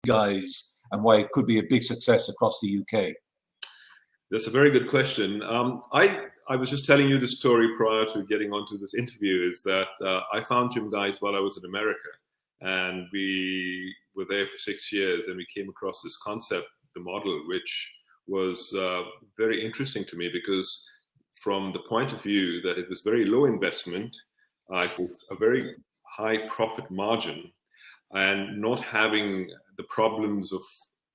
guys and why it could be a big success across the UK? That's a very good question. I was just telling you the story prior to getting onto this interview, is that I found GYMGUYZ while I was in America, and we were there for 6 years, and we came across this concept, the model, which was very interesting to me, because from the point of view that it was very low investment, it was a very high profit margin, and not having the problems of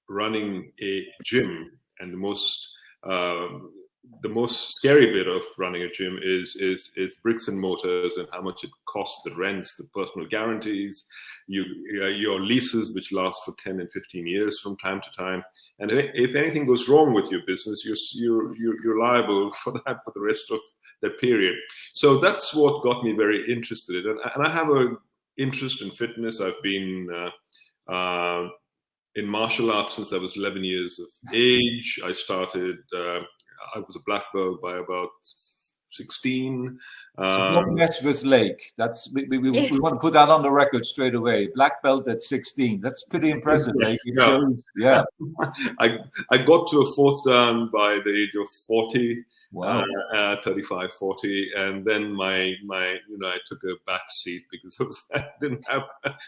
running a gym. And the most scary bit of running a gym is bricks and mortars, and how much it costs, the rents, the personal guarantees, your leases, which last for 10 and 15 years from time to time. And if anything goes wrong with your business, you're liable for that for the rest of the period. So that's what got me very interested in. And I have an interest in fitness. I've been in martial arts since I was 11 years of age. I started, I was a black belt by about 16. So don't mess with Lake. That's we want to put that on the record straight away. Black belt at 16. That's pretty impressive, Lake. Yeah. I got to a fourth dan by the age of 40. Wow. 35, 40, and then I took a back seat because I didn't have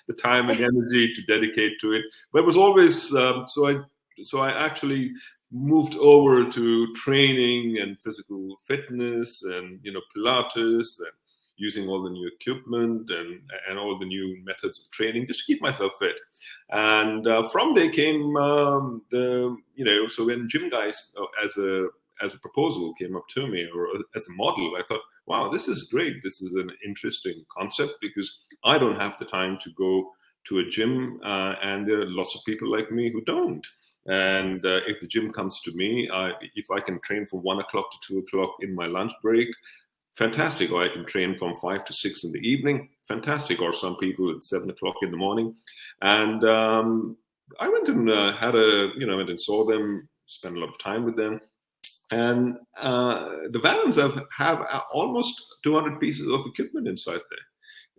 the time and energy to dedicate to it. But it was always so I actually moved over to training and physical fitness and Pilates and using all the new equipment and all the new methods of training just to keep myself fit. And from there came so when GYMGUYZ as a proposal came up to me, or as a model, I thought, wow, this is great. This is an interesting concept, because I don't have the time to go to a gym, and there are lots of people like me who don't. And if the gym comes to me, if I can train from 1 o'clock to 2 o'clock in my lunch break, fantastic. Or I can train from 5 to 6 in the evening, fantastic. Or some people at 7 o'clock in the morning. And I went and went and saw them, spent a lot of time with them. And the vans have almost 200 pieces of equipment inside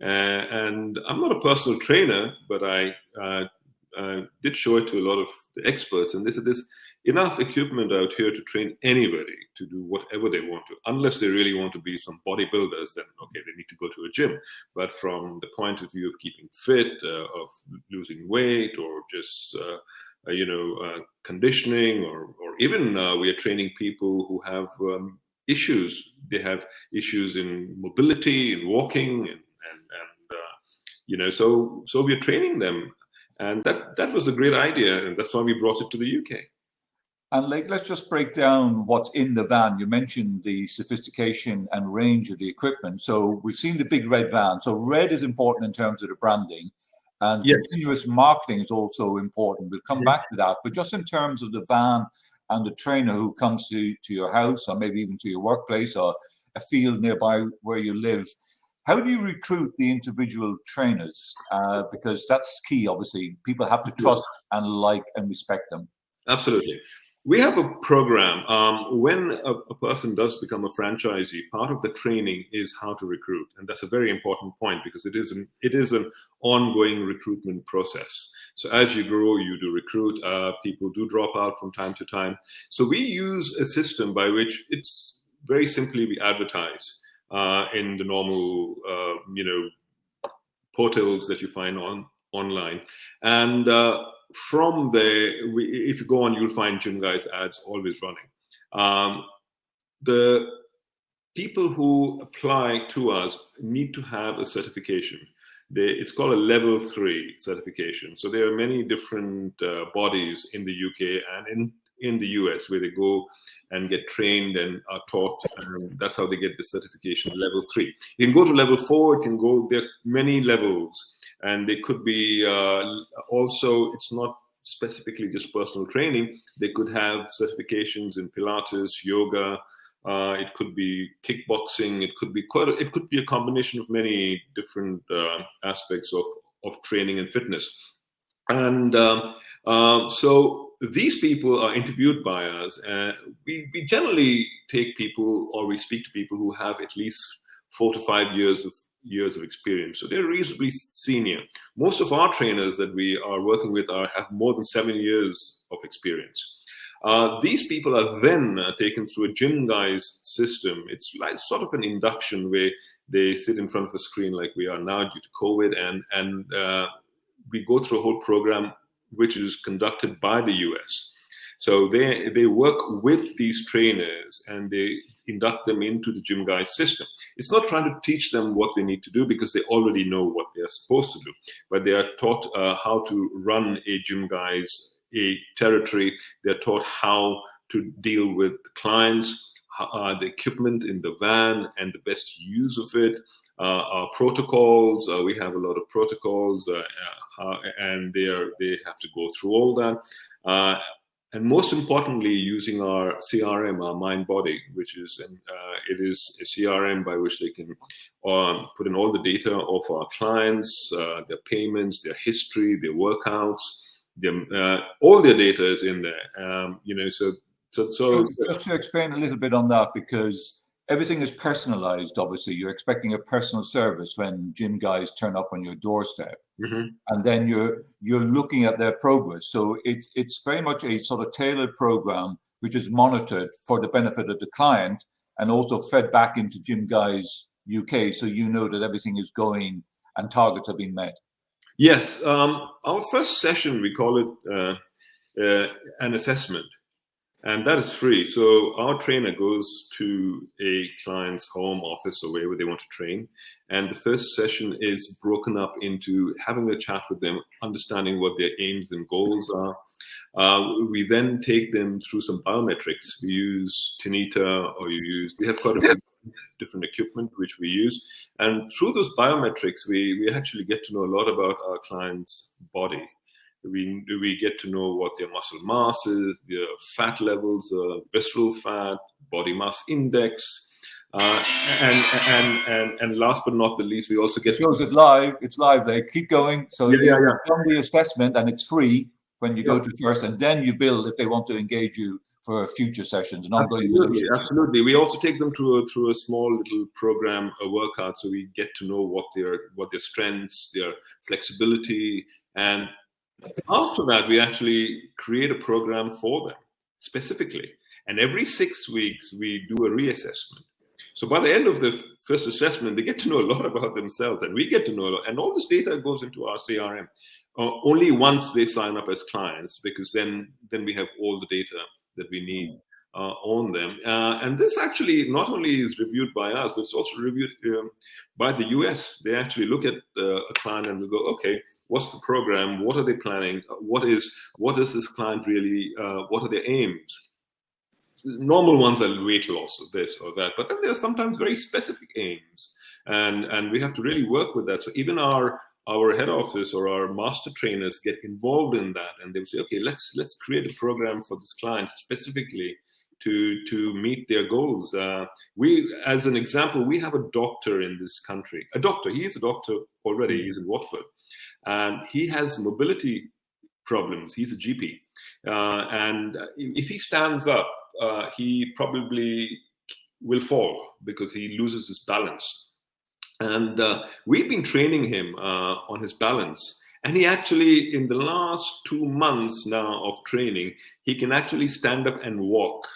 there. And I'm not a personal trainer, but I did show it to a lot of the experts. And they said there's enough equipment out here to train anybody to do whatever they want to, unless they really want to be some bodybuilders, then okay, they need to go to a gym. But from the point of view of keeping fit, of losing weight, or just conditioning, or even we are training people who have issues. They have issues in mobility, in walking, so we are training them, and that was a great idea, and that's why we brought it to the UK. And let's just break down what's in the van. You mentioned the sophistication and range of the equipment. So we've seen the big red van. So red is important in terms of the branding. And yes, continuous marketing is also important. We'll come back to that. But just in terms of the van and the trainer who comes to your house, or maybe even to your workplace, or a field nearby where you live, how do you recruit the individual trainers? Because that's key, obviously. People have to trust and like and respect them. Absolutely. We have a program. When a person does become a franchisee, part of the training is how to recruit. And that's a very important point, because it is an ongoing recruitment process. So as you grow, you do recruit. People do drop out from time to time. So we use a system by which it's very simply we advertise in the normal, portals that you find online. And from there, if you go on, you'll find GYMGUYZ ads always running. The people who apply to us need to have a certification. It's called a level 3 certification. So there are many different bodies in the UK and in the US where they go and get trained and are taught, and that's how they get the certification, level 3. You can go to level 4, there are many levels. And they could be also, it's not specifically just personal training. They could have certifications in Pilates, yoga. It could be kickboxing. It could be a combination of many different aspects of training and fitness. And so these people are interviewed by us. We generally take people, or we speak to people who have at least 4 to 5 years of years of experience. So they're reasonably senior. Most of our trainers that we are working with have more than 7 years of experience. These people are then taken through a GYMGUYZ system. It's like sort of an induction where they sit in front of a screen like we are now due to COVID, and we go through a whole program which is conducted by the US. So they work with these trainers and they induct them into the GYMGUYZ system. It's not trying to teach them what they need to do because they already know what they're supposed to do, but they are taught how to run a GYMGUYZ, a territory. They're taught how to deal with clients, the equipment in the van and the best use of it, our protocols. We have a lot of protocols, and they have to go through all that. And most importantly, using our CRM, our mind body, which is it is a CRM by which they can put in all the data of our clients, their payments, their history, their workouts, all their data is in there. So just to explain a little bit on that, because everything is personalized. Obviously, you're expecting a personal service when GYMGUYZ turn up on your doorstep, and then you're looking at their progress. So it's very much a sort of tailored program which is monitored for the benefit of the client and also fed back into GYMGUYZ UK, so you know that everything is going and targets are being met. Yes, our first session, we call it an assessment. And that is free. So our trainer goes to a client's home, office, or wherever they want to train. And the first session is broken up into having a chat with them, understanding what their aims and goals are. We then take them through some biometrics. We use Tinita, or we have quite a few different equipment which we use. And through those biometrics, we actually get to know a lot about our client's body. We get to know what their muscle mass is, their fat levels, visceral fat, body mass index, and last but not the least, we also get. It shows it live. It's live. They keep going. So you've done the assessment, and it's free when you go to first, and then you build if they want to engage you for future sessions. And absolutely. We also take them through a small little program, a workout, so we get to know what their strengths, their flexibility, and after that, we actually create a program for them specifically. And every 6 weeks, we do a reassessment. So by the end of the first assessment, they get to know a lot about themselves, and we get to know a lot. And all this data goes into our CRM only once they sign up as clients, because then we have all the data that we need on them. And this actually not only is reviewed by us, but it's also reviewed by the US. They actually look at a client and we go, okay, what's the program? What are they planning? What is this client really? What are their aims? Normal ones are weight loss, or this or that, but then there are sometimes very specific aims, and we have to really work with that. So even our head office or our master trainers get involved in that, and they say, okay, let's create a program for this client specifically to meet their goals. As an example, we have a doctor in this country. He is a doctor already. He's in Watford. And he has mobility problems. He's a GP. And if he stands up, he probably will fall because he loses his balance. And we've been training him on his balance. And he actually, in the last 2 months now of training, he can actually stand up and walk.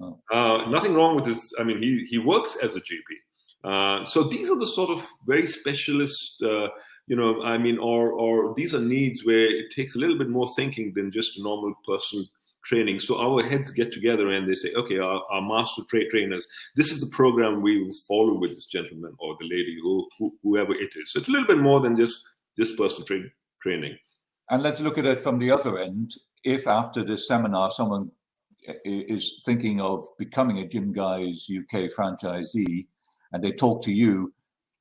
Oh. Nothing wrong with this. I mean, he works as a GP. So these are the sort of very specialist or these are needs where it takes a little bit more thinking than just a normal personal training. So our heads get together and they say, okay, our master trainers, this is the program we will follow with this gentleman or the lady, whoever it is. So it's a little bit more than just personal training. And let's look at it from the other end. If after this seminar, someone is thinking of becoming a GYMGUYZ UK franchisee and they talk to you,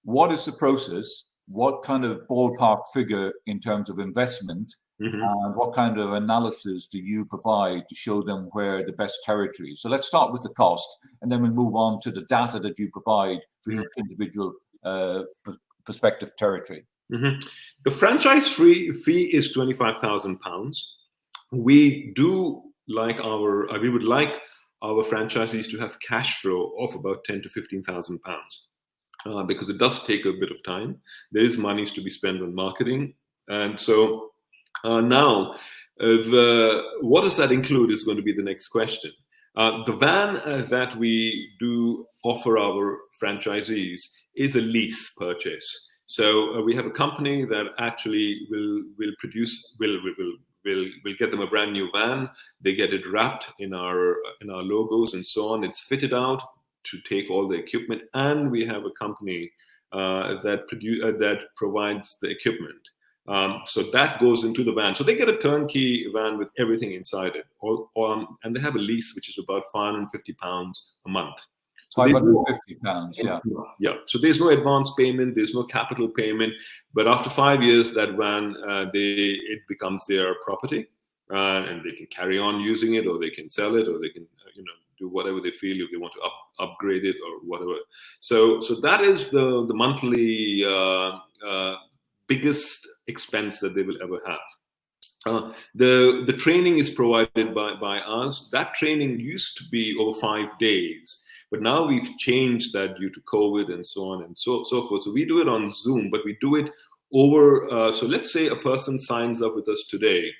what is the process? What kind of ballpark figure in terms of investment and what kind of analysis do you provide to show them where the best territory is? So let's start with the cost, and then we'll move on to the data that you provide for each individual prospective territory. The franchise fee is £25,000. We would like our franchisees to have cash flow of about £10,000 to £15,000. because it does take a bit of time. There is monies to be spent on marketing. And so now, what does that include is going to be the next question. The van that we do offer our franchisees is a lease purchase. So we have a company that actually will get them a brand new van. They get it wrapped in our logos and so on. It's fitted out to take all the equipment, and we have a company that provides the equipment. So that goes into the van. So they get a turnkey van with everything inside it, and they have a lease which is about £550 a month. So £550, yeah. Yeah. So there's no advance payment, there's no capital payment, but after 5 years, that van it becomes their property, and they can carry on using it, or they can sell it, or they can do whatever they feel, if they want to upgrade it or whatever. So that is the monthly biggest expense that they will ever have. The training is provided by us. That training used to be over 5 days, but now we've changed that due to COVID and so on and so forth. So we do it on Zoom, but we do it over. So let's say a person signs up with us today.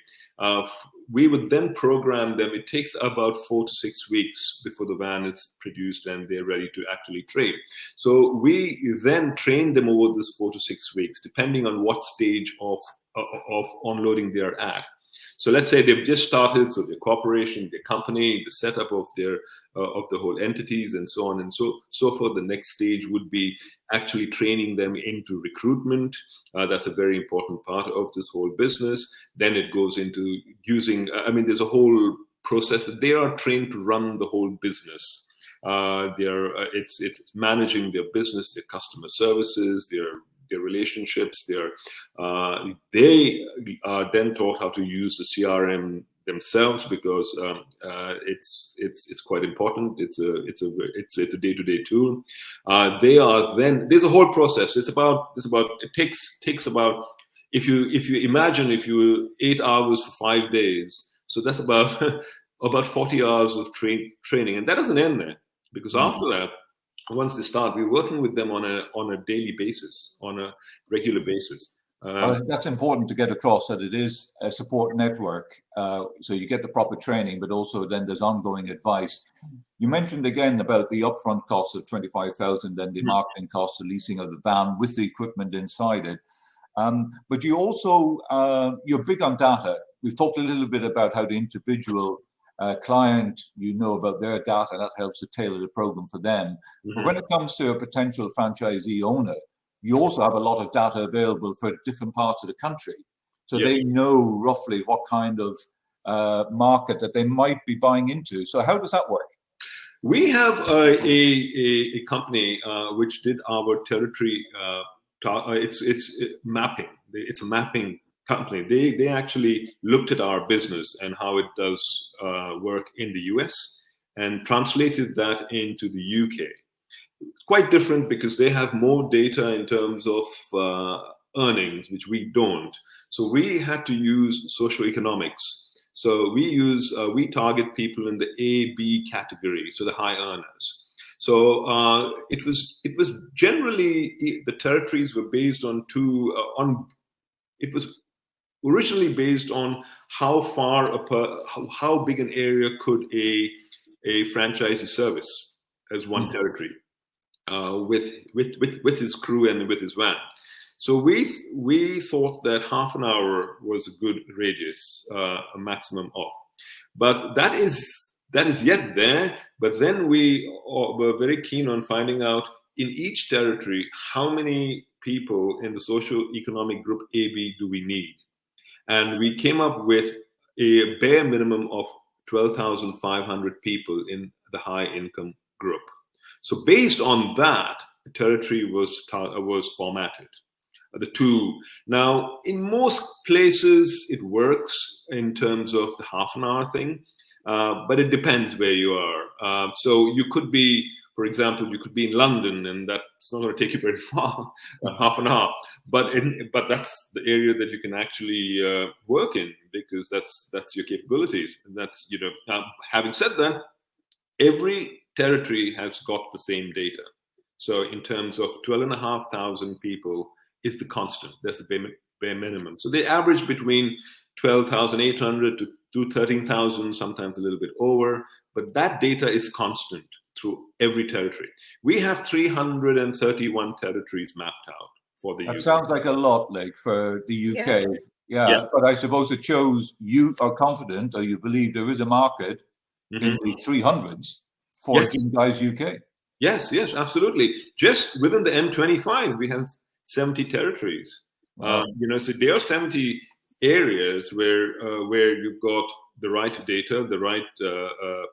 We would then program them. It takes about 4 to 6 weeks before the van is produced and they're ready to actually trade. So we then train them over this 4 to 6 weeks, depending on what stage of unloading they're at. So let's say they've just started, so their corporation, their company, the setup of their of the whole entities and so on and so forth. The next stage would be actually training them into recruitment. That's a very important part of this whole business. Then it goes into using, there's a whole process that they are trained to run the whole business. It's managing their business, their customer services, their relationships. They are then taught how to use the CRM themselves, because it's quite important. It's a day-to-day tool. They are then, there's a whole process. It takes about, if you imagine, if you 8 hours for 5 days, so that's about 40 hours of training, and that doesn't end there, because after that, once they start, we're working with them on a daily basis, on a regular basis. That's important to get across, that it is a support network. So you get the proper training, but also then there's ongoing advice. You mentioned again about the upfront cost of $25,000 and the marketing cost of leasing of the van with the equipment inside it. But you also, you're big on data. We've talked a little bit about how the individual client, about their data, that helps to tailor the program for them. But when it comes to a potential franchisee owner, you also have a lot of data available for different parts of the country. So they know roughly what kind of market that they might be buying into. So how does that work? We have a company which did our territory. It's mapping. It's a mapping company. They actually looked at our business and how it does work in the US and translated that into the UK. It's quite different because they have more data in terms of earnings, which we don't. So we had to use socioeconomics. So we target people in the A-B category, so the high earners. So it was generally, the territories were based on it was originally based on how big an area could a franchisee service as one territory with his crew and with his van. So we thought that half an hour was a good radius, a maximum of. But that is yet there. But then we were very keen on finding out in each territory how many people in the socio-economic group AB do we need. And we came up with a bare minimum of 12,500 people in the high income group. So based on that, the territory was formatted. The two. Now, in most places, it works in terms of the half an hour thing, but it depends where you are. So you could be, for example, you could be in London, and that's not going to take you very far, half an hour. But that's the area that you can actually work in, because that's your capabilities. And that's, Now, having said that, every territory has got the same data. So in terms of 12,500 people is the constant. That's the bare minimum. So they average between 12,800 to 13,000, sometimes a little bit over. But that data is constant through every territory. We have 331 territories mapped out for the UK. That sounds like a lot, like, for the UK. Yeah. Yes. But I suppose it shows you are confident, or you believe there is a market in the 300s for GYMGUYZ UK. Yes, absolutely. Just within the M25, we have 70 territories. Wow. So there are 70 areas where you've got the right data, the right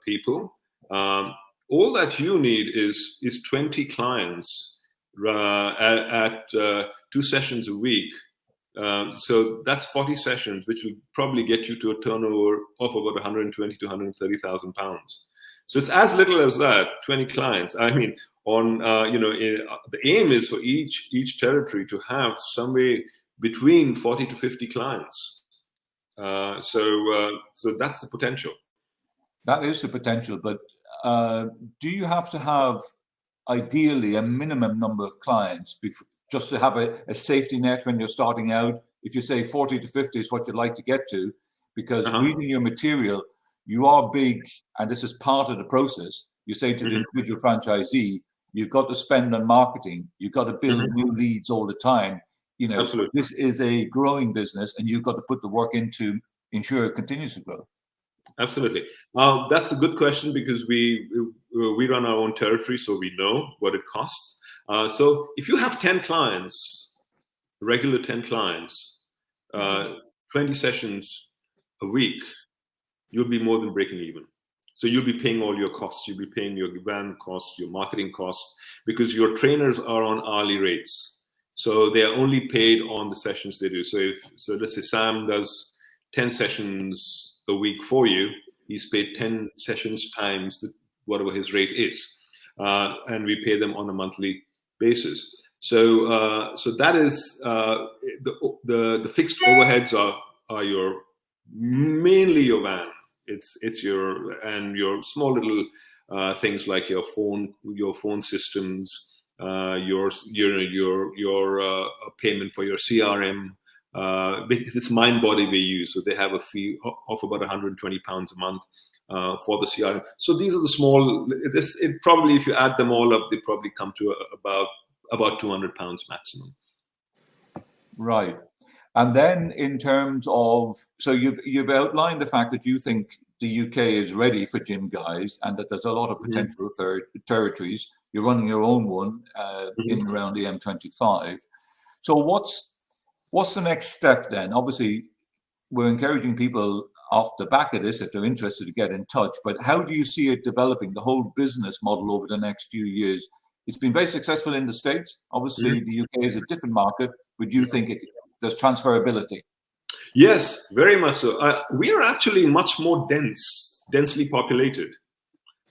people. All that you need is 20 clients at 2 sessions a week. So that's 40 sessions, which will probably get you to a turnover of about 120 to 130,000 pounds. So it's as little as that, 20 clients. I mean, the aim is for each territory to have somewhere between 40 to 50 clients. So that's the potential. That is the potential, but do you have to have, ideally, a minimum number of clients just to have a safety net when you're starting out? If you say 40 to 50 is what you'd like to get to, because reading your material, you are big, and this is part of the process. You say to the individual franchisee, you've got to spend on marketing, you've got to build new leads all the time. Absolutely. This is a growing business, and you've got to put the work in to ensure it continues to grow. Absolutely. That's a good question, because we run our own territory, so we know what it costs. So if you have 10 clients, regular 10 clients, 20 sessions a week, you'll be more than breaking even. So you'll be paying all your costs. You'll be paying your van costs, your marketing costs, because your trainers are on hourly rates. So they are only paid on the sessions they do. So let's say Sam does 10 sessions a week for you, he's paid 10 sessions times whatever his rate is. And we pay them on a monthly basis. So that is the fixed overheads are mainly your van. It's your small little things like your phone systems, your payment for your CRM. Because it's Mindbody we use, so they have a fee of about 120 pounds a month for the CRM. So these are the small. It probably, if you add them all up, they probably come to about 200 pounds maximum. Right. And then in terms of, so you've outlined the fact that you think the UK is ready for GYMGUYZ, and that there's a lot of potential territories. You're running your own one in and around the M25. So what's the next step then? Obviously, we're encouraging people off the back of this, if they're interested, to get in touch. But how do you see it developing, the whole business model, over the next few years? It's been very successful in the States. Obviously, the UK is a different market, but do you think there's transferability? Yes, very much so. We are actually much more densely populated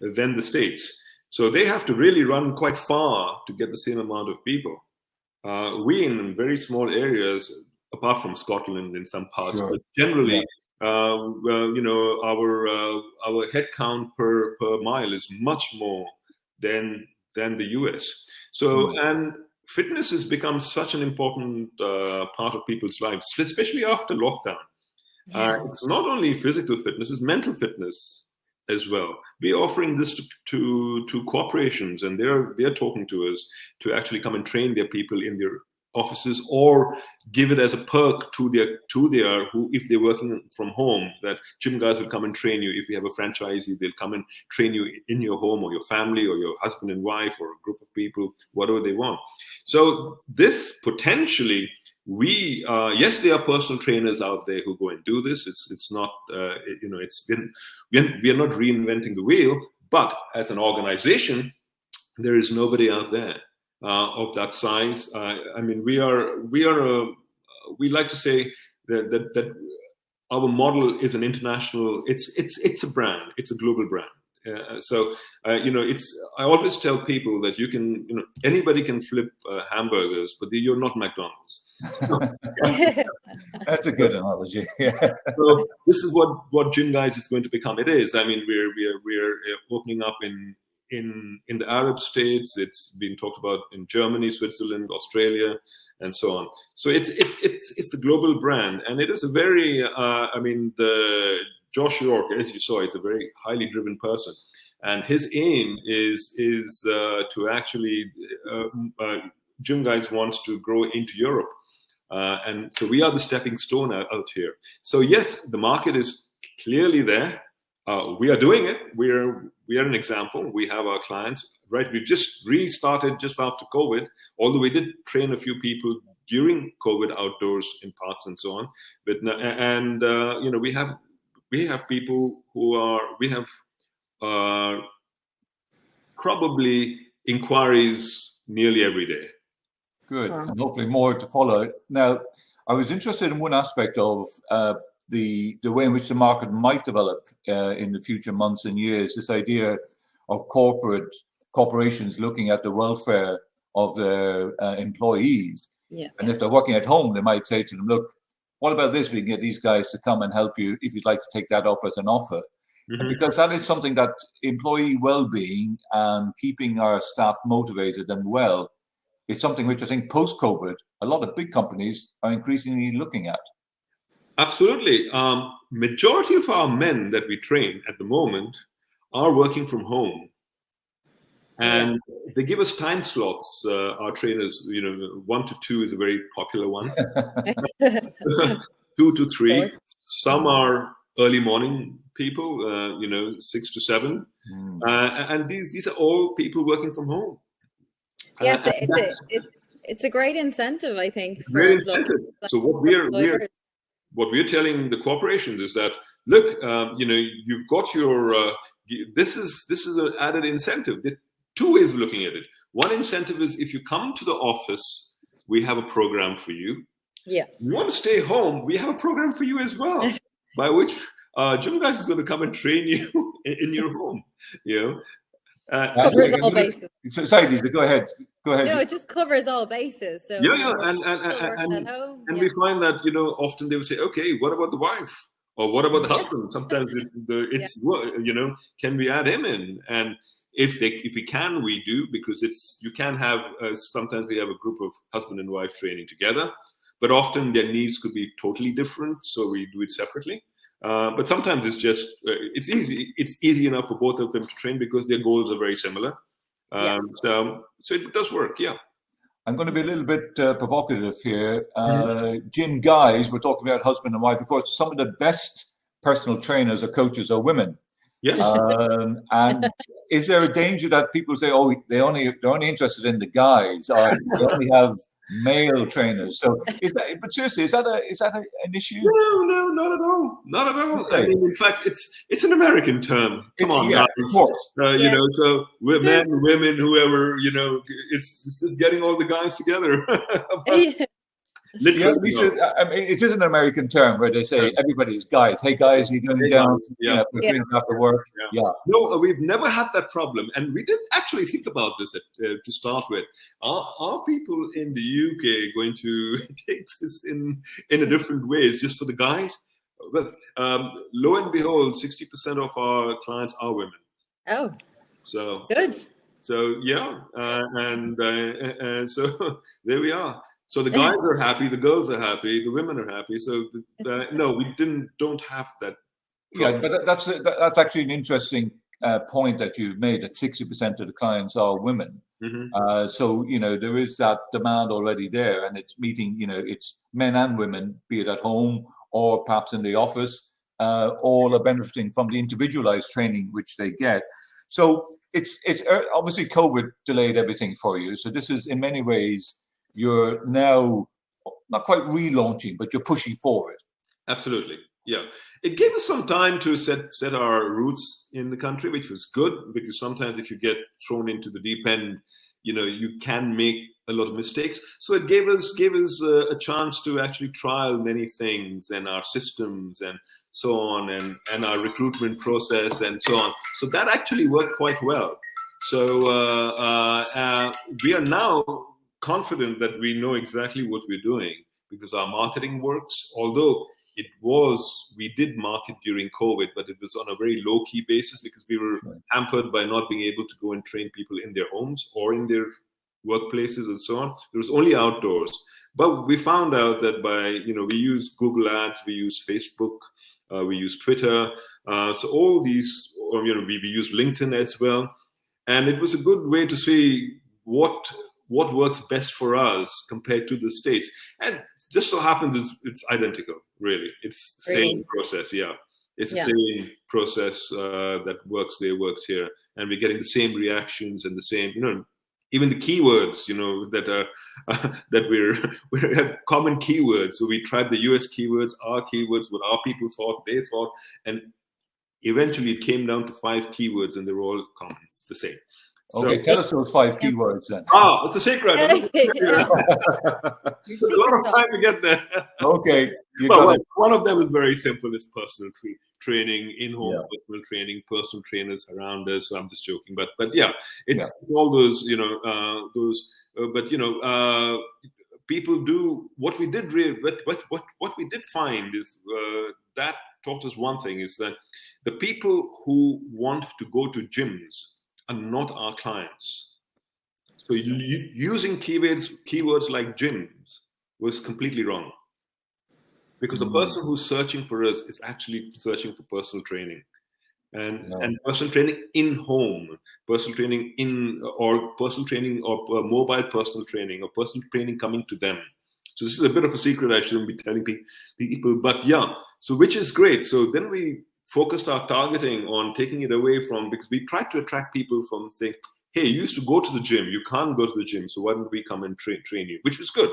than the States. So they have to really run quite far to get the same amount of people. We in very small areas, apart from Scotland in some parts, but generally, our head count per mile is much more than the US. So and fitness has become such an important part of people's lives, especially after lockdown. It's not only physical fitness; it's mental fitness as well. We're offering this to corporations, and they're talking to us to actually come and train their people in their offices, or give it as a perk to their who, if they're working from home, that GYMGUYZ will come and train you. If you have a franchisee, they'll come and train you in your home, or your family, or your husband and wife, or a group of people, whatever they want. So this potentially, we yes, there are personal trainers out there who go and do this. It's not it's been, we are not reinventing the wheel, but as an organization, there is nobody out there of that size. I mean, we like to say that our model is an international. It's a brand. It's a global brand. I always tell people that anybody can flip hamburgers, but you're not McDonald's. That's a good analogy. So this is what GYMGUYZ is going to become. It is. I mean, we're opening up in in the Arab states. It's been talked about in Germany, Switzerland, Australia, and so on. So it's a global brand, and it is a very the Josh York, as you saw, is a very highly driven person, and his aim is to actually GYMGUYZ wants to grow into Europe. And so we are the stepping stone out here. So yes, the market is clearly there. We are doing it. We are an example. We have our clients, right? We just restarted just after COVID, although we did train a few people during COVID outdoors in parks and so on. But we have people we have probably inquiries nearly every day. Good, and hopefully more to follow. Now, I was interested in one aspect of the way in which the market might develop in the future months and years, this idea of corporations looking at the welfare of their employees. Yeah. And if they're working at home, they might say to them, look, what about this? We can get these guys to come and help you if you'd like to take that up as an offer. Mm-hmm. Because that is something that employee well-being and keeping our staff motivated and well is something which I think post-COVID, a lot of big companies are increasingly looking at. Absolutely. Majority of our men that we train at the moment are working from home. And they give us time slots. Our trainers, 1 to 2 is a very popular one. 2 to 3. Some are early morning people, 6 to 7. And these are all people working from home. Yeah, it's a great incentive, I think. Great incentive. So what we're telling the corporations is that, look, you've got your this is an added incentive. There are 2 ways of looking at it. One incentive is if you come to the office, we have a program for you. Yeah. You want to stay home, we have a program for you as well, by which GYMGUYZ is going to come and train you in your home. Covers all bases. Sorry, Lisa, go ahead. No, it just covers all bases. So and we find that often they will say, okay, what about the wife or what about the husband? Sometimes can we add him in? And if we can, we do, because you can have sometimes we have a group of husband and wife training together, but often their needs could be totally different, so we do it separately. But sometimes it's just it's easy enough for both of them to train because their goals are very similar. So it does work. Yeah. I'm going to be a little bit provocative here. GYMGUYZ, we're talking about husband and wife. Of course, some of the best personal trainers or coaches are women. Yes. And is there a danger that people say, oh, they're only interested in the guys, or they only have male trainers? So but seriously, is that an issue? No, not at all. Not at all. Okay. I mean, in fact, it's an American term. Come on, guys. Of course. So we're men, women, whoever, it's just getting all the guys together. Yeah, Lisa, I mean, it is an American term where they say everybody is guys. Hey guys, you're going down. We're doing after work. Yeah. No, we've never had that problem, and we didn't actually think about this to start with. Are people in the UK going to take this in a different way? It's just for the guys? Well, lo and behold, 60% of our clients are women. Oh, so good. So and so there we are. So the guys are happy, the girls are happy, the women are happy. So no, we don't have that problem. Yeah, but that's actually an interesting point that you've made, that 60% of the clients are women. Mm-hmm. So there is that demand already there, and it's meeting it's men and women, be it at home or perhaps in the office, all are benefiting from the individualized training which they get. So it's obviously COVID delayed everything for you. So this is in many ways, you're now not quite relaunching, but you're pushing forward. Absolutely. Yeah. It gave us some time to set our roots in the country, which was good, because sometimes if you get thrown into the deep end, you can make a lot of mistakes. So it gave us a chance to actually trial many things, and our systems and so on, and our recruitment process and so on. So that actually worked quite well. So we are now confident that we know exactly what we're doing, because our marketing works. Although we did market during COVID, but it was on a very low key basis because we were hampered by not being able to go and train people in their homes or in their workplaces and so on. It was only outdoors. But we found out that we use Google Ads, we use Facebook, we use Twitter. So all these, we use LinkedIn as well. And it was a good way to see what works best for us compared to the States. And just so happens it's identical, really. It's the same process, yeah. It's the same process that works there, works here. And we're getting the same reactions and the same, even the keywords, that are we have common keywords. So we tried the US keywords, our keywords, what our people thought, they thought, and eventually it came down to 5 keywords, and they were all common, the same. Okay, so, tell us those 5 keywords then. It's a secret. There's a lot of time to get there. Okay. One of them is very simple. It's personal training, in-home personal training, personal trainers around us. So I'm just joking, but yeah, it's all those, people do what we did. What we did find is that taught us one thing, is that the people who want to go to gyms are not our clients. So using keywords like gyms was completely wrong, because the person who's searching for us is actually searching for personal training, and personal training in home, personal training or mobile personal training, or personal training coming to them. So this is a bit of a secret I shouldn't be telling people, but yeah. So which is great. So then we focused our targeting on taking it away from, because we tried to attract people from saying, hey, you used to go to the gym, you can't go to the gym, so why don't we come and train you? Which was good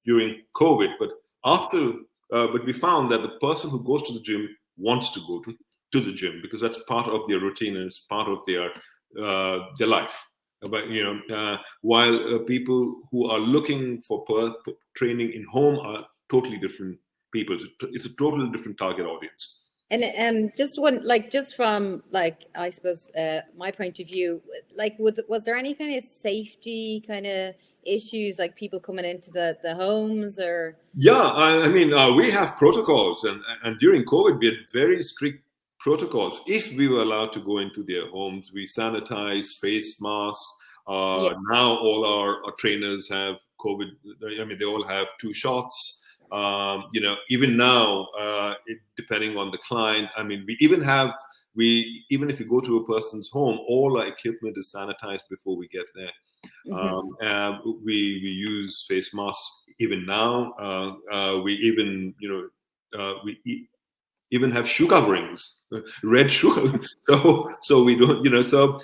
during COVID, but we found that the person who goes to the gym wants to go to the gym, because that's part of their routine and it's part of their life. But while people who are looking for training in home are totally different people. It's a totally different target audience. And just from I suppose my point of view, was there any kind of safety kind of issues, like people coming into the homes or? Yeah, I mean, we have protocols, and during COVID we had very strict protocols. If we were allowed to go into their homes, we sanitize, face masks. Now all our trainers have COVID. I mean, they all have 2 shots. Even now, depending on the client, I mean, even if you go to a person's home, all our equipment is sanitized before we get there. Mm-hmm. We use face masks even now. We even have shoe coverings, red shoe. So we don't, so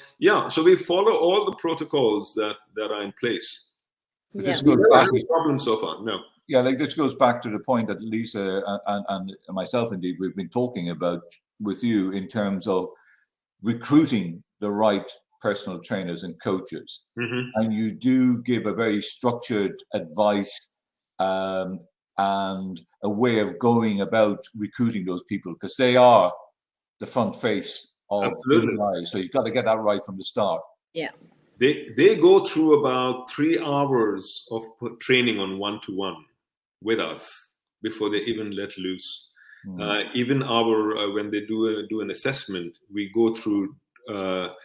we follow all the protocols that are in place. This goes back to problem so far. No. Yeah, this goes back to the point that Lisa and myself, indeed, we've been talking about with you in terms of recruiting the right personal trainers and coaches. Mm-hmm. And you do give a very structured advice and a way of going about recruiting those people, because they are the front face of GYMGUYZ. So you've got to get that right from the start. Yeah. They go through about 3 hours of training on one-to-one with us before they even let loose. Even when they do an assessment, we go through the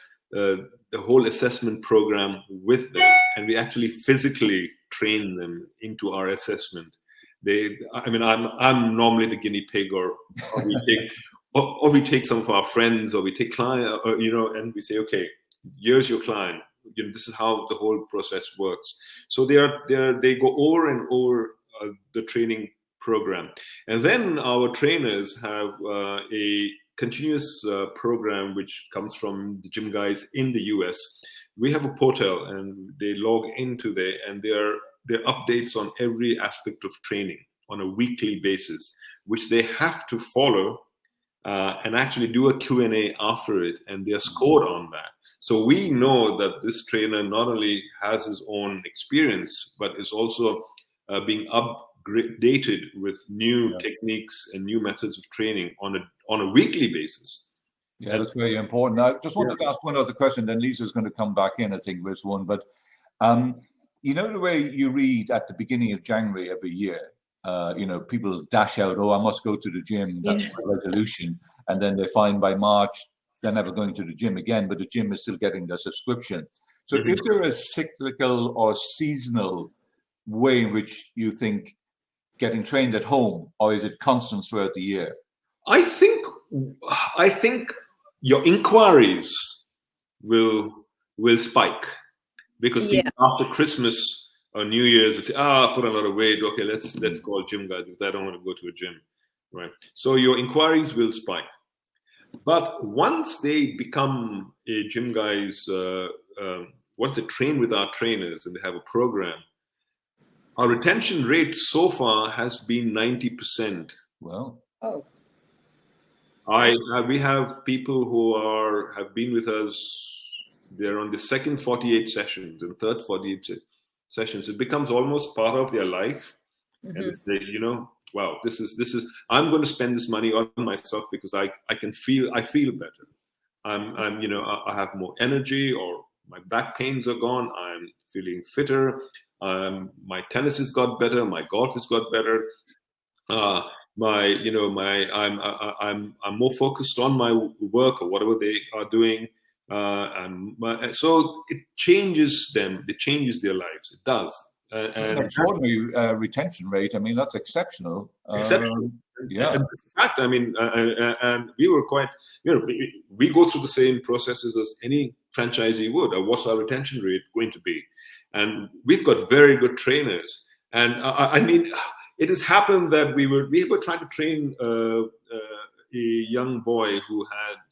whole assessment program with them, and we actually physically train them into our assessment. I'm normally the guinea pig, or we take some of our friends, or we take client, and we say, okay, here's your client. This is how the whole process works. So they go over and over the training program, and then our trainers have a continuous program which comes from the GYMGUYZ in the US. We have a portal, and they log into there, and there are updates on every aspect of training on a weekly basis, which they have to follow and actually do a Q&A after it, and they are scored on that. So we know that this trainer not only has his own experience, but is also being updated with new techniques and new methods of training on a weekly basis. Yeah, that's very important. I just wanted to ask one other question, then Lisa's going to come back in, I think, with one. But the way you read at the beginning of January every year, people dash out, oh, I must go to the gym. That's my resolution. And then they find by March, they're never going to the gym again, but the gym is still getting their subscription. So is there a cyclical or seasonal way in which you think getting trained at home, or is it constant throughout the year? I think your inquiries will spike, because people after Christmas or New Year's will say, I put a lot of weight. Okay, let's call gym guys because I don't want to go to a gym, right? So your inquiries will spike. But once they become a gym guys, once they train with our trainers and they have a program, our retention rate so far has been 90%. Well, we have people who have been with us. They're on the second 48 sessions and third 48 sessions. It becomes almost part of their life, and they say, wow, this is. I'm going to spend this money on myself because I feel better. I have more energy, or my back pains are gone. I'm feeling fitter. My tennis has got better. My golf has got better. I'm more focused on my work or whatever they are doing. So it changes them. It changes their lives. It does. And extraordinary retention rate. I mean, that's exceptional. Exceptional. Yeah. And in fact, I mean, and we were quite, we go through the same processes as any franchisee would. What's our retention rate going to be? And we've got very good trainers. And I mean, it has happened that we were trying to train a young boy who had,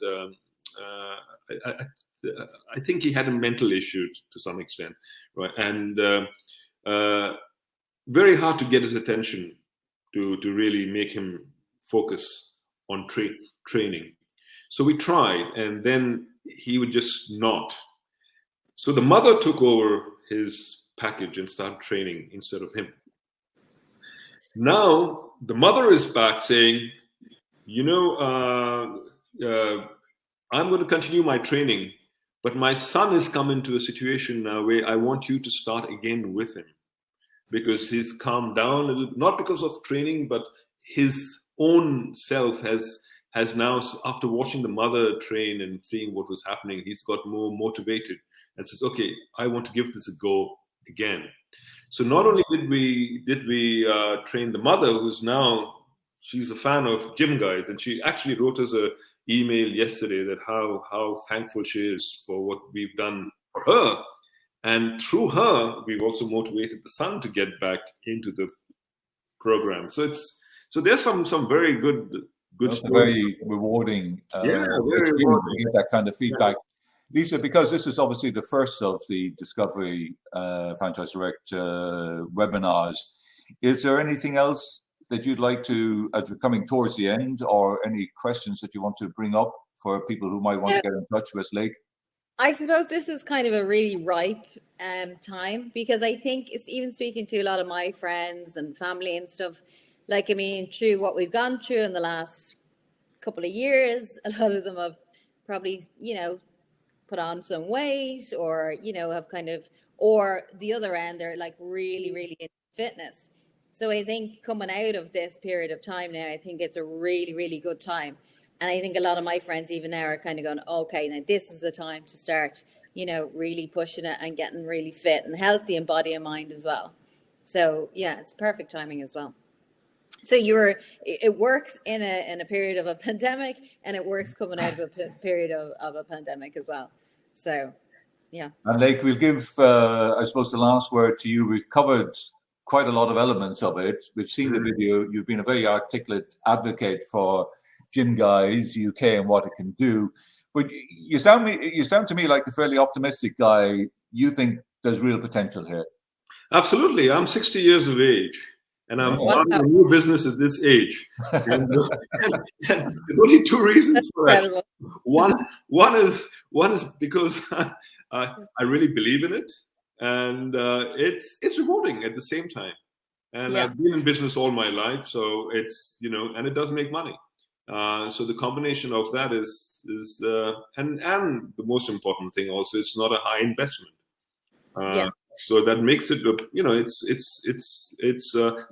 I think he had a mental issue to some extent, right? And very hard to get his attention to really make him focus on training. So we tried, and then he would just not. So the mother took over his package and started training instead of him. Now the mother is back saying, I'm going to continue my training, but my son has come into a situation now where I want you to start again with him, because he's calmed down a little, not because of training, but his own self has now, after watching the mother train and seeing what was happening, he's got more motivated and says, okay, I want to give this a go again. So not only did we train the mother, who's now, she's a fan of Gym Guys, and she actually wrote us an email yesterday that how thankful she is for what we've done for her. And through her, we've also motivated the son to get back into the program. So there's some very good That's very rewarding. Very rewarding. To get that kind of feedback. Yeah. Lisa, because this is obviously the first of the Discovery Franchise Direct webinars, is there anything else that you'd like to, as we're coming towards the end, or any questions that you want to bring up for people who might want to get in touch with Lake? I suppose this is kind of a really ripe time, because I think it's even speaking to a lot of my friends and family and stuff, like, I mean, through what we've gone through in the last couple of years, a lot of them have probably, put on some weight, or, have kind of, or the other end, they're like really, really into fitness. So I think coming out of this period of time now, I think it's a really, really good time. And I think a lot of my friends even now are kind of going, okay, now this is the time to start, really pushing it and getting really fit and healthy in body and mind as well. So yeah, it's perfect timing as well. So it works in a period of a pandemic, and it works coming out of a period of a pandemic as well. So yeah. And Lake, we'll give, I suppose, the last word to you. We've covered quite a lot of elements of it. We've seen the video. You've been a very articulate advocate for GYMGUYZ UK and what it can do. But you sound to me like a fairly optimistic guy. You think there's real potential here? Absolutely. I'm 60 years of age, and I'm starting a new business at this age. And there's only two reasons for that. One is because I really believe in it, and it's rewarding at the same time. And I've been in business all my life, so it's and it does make money. So the combination of that is and the most important thing also, it's not a high investment. So that makes it,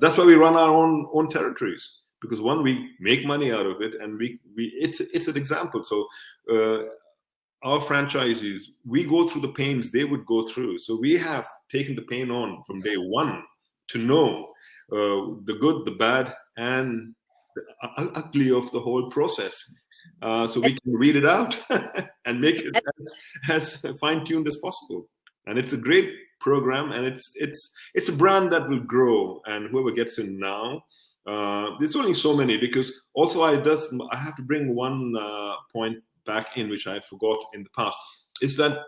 that's why we run our own territories, because one, we make money out of it, and it's an example. So our franchisees, we go through the pains they would go through. So we have taken the pain on from day one to know the good, the bad, and the ugly of the whole process. So we can read it out and make it as fine-tuned as possible. And it's a great program, and it's a brand that will grow. And whoever gets in now, there's only so many, because also I have to bring one point back in, which I forgot in the past, is that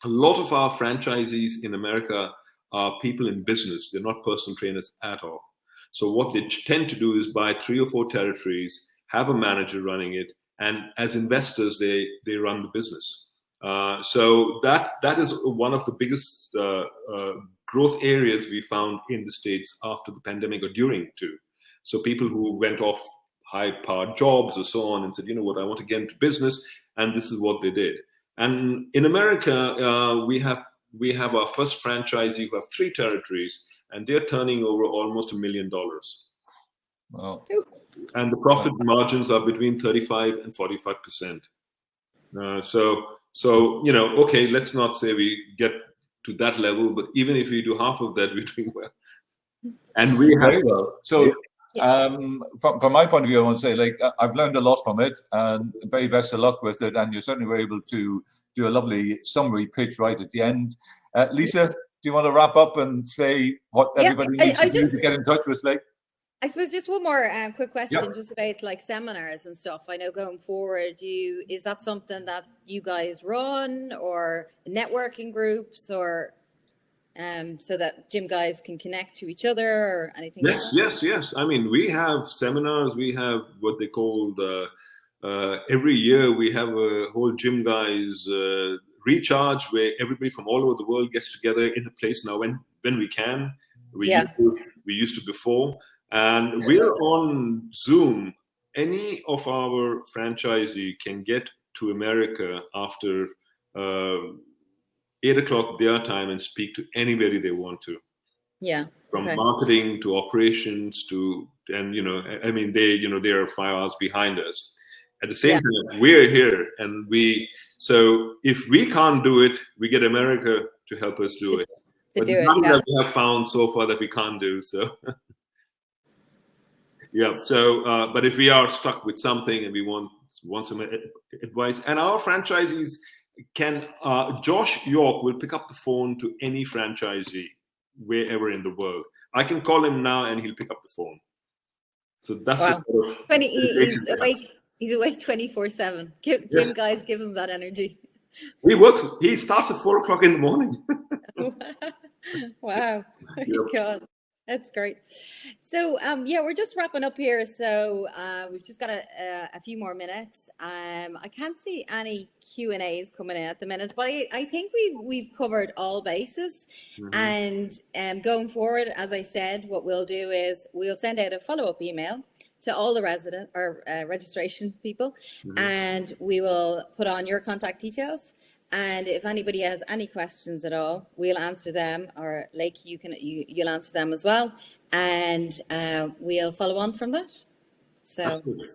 a lot of our franchisees in America are people in business. They're not personal trainers at all. So what they tend to do is buy 3 or 4 territories, have a manager running it, and as investors, they run the business. So that is one of the biggest growth areas we found in the States after the pandemic, or during too. So people who went off high-powered jobs or so on and said, you know what, I want to get into business, and this is what they did. And in America, we have our first franchisee who have 3 territories, and they're turning over almost $1 million. Wow. And the profit margins are between 35 and 45%. So okay, let's not say we get to that level, but even if we do half of that, we're doing well. And we have very well. So from my point of view, I want to say, I've learned a lot from it, and very best of luck with it. And you certainly were able to do a lovely summary pitch right at the end. Lisa, do you want to wrap up and say what everybody needs to do to get in touch with us? I suppose just one more quick question, just about seminars and stuff. I know going forward, is that something that you guys run, or networking groups, or so that gym guys can connect to each other, or anything? Yes. I mean, we have seminars. We have what they call every year we have a whole Gym Guys recharge, where everybody from all over the world gets together in a place now when we can. We used to before. And we're on Zoom. Any of our franchisee can get to America after 8 o'clock their time and speak to anybody they want to. Yeah. From marketing to operations they are 5 hours behind us. At the same time, we're here, and so if we can't do it, we get America to help us do it. But nothing that we have found so far that we can't do. So. Yeah. So, but if we are stuck with something and we want some advice, and our franchisees can, Josh York will pick up the phone to any franchisee wherever in the world. I can call him now and he'll pick up the phone. So that's the sort of he's awake. He's awake 24/7. Gym Guys, give him that energy. He works. He starts at 4 o'clock in the morning. Wow. God. That's great. So, we're just wrapping up here. So we've just got a few more minutes. I can't see any Q&As coming in at the minute, but I think we've covered all bases. Mm-hmm. And going forward, as I said, what we'll do is we'll send out a follow-up email to all the resident or registration people, mm-hmm. and we will put on your contact details. And if anybody has any questions at all, we'll answer them, or you'll answer them as well, and we'll follow on from that. So, absolutely.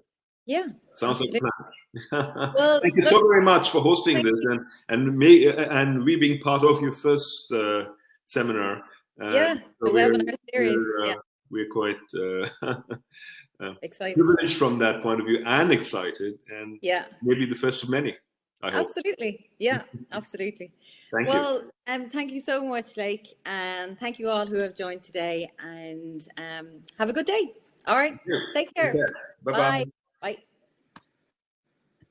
Yeah, sounds like a plan. Well, thank you so very much for hosting this, and we being part of your first seminar. The webinar series. We're quite excited, privileged from that point of view, and excited, and maybe the first of many. Absolutely. Yeah, absolutely. Thank you. Thank you so much, Lake. And thank you all who have joined today, and have a good day. All right. Take care. Bye-bye. Bye.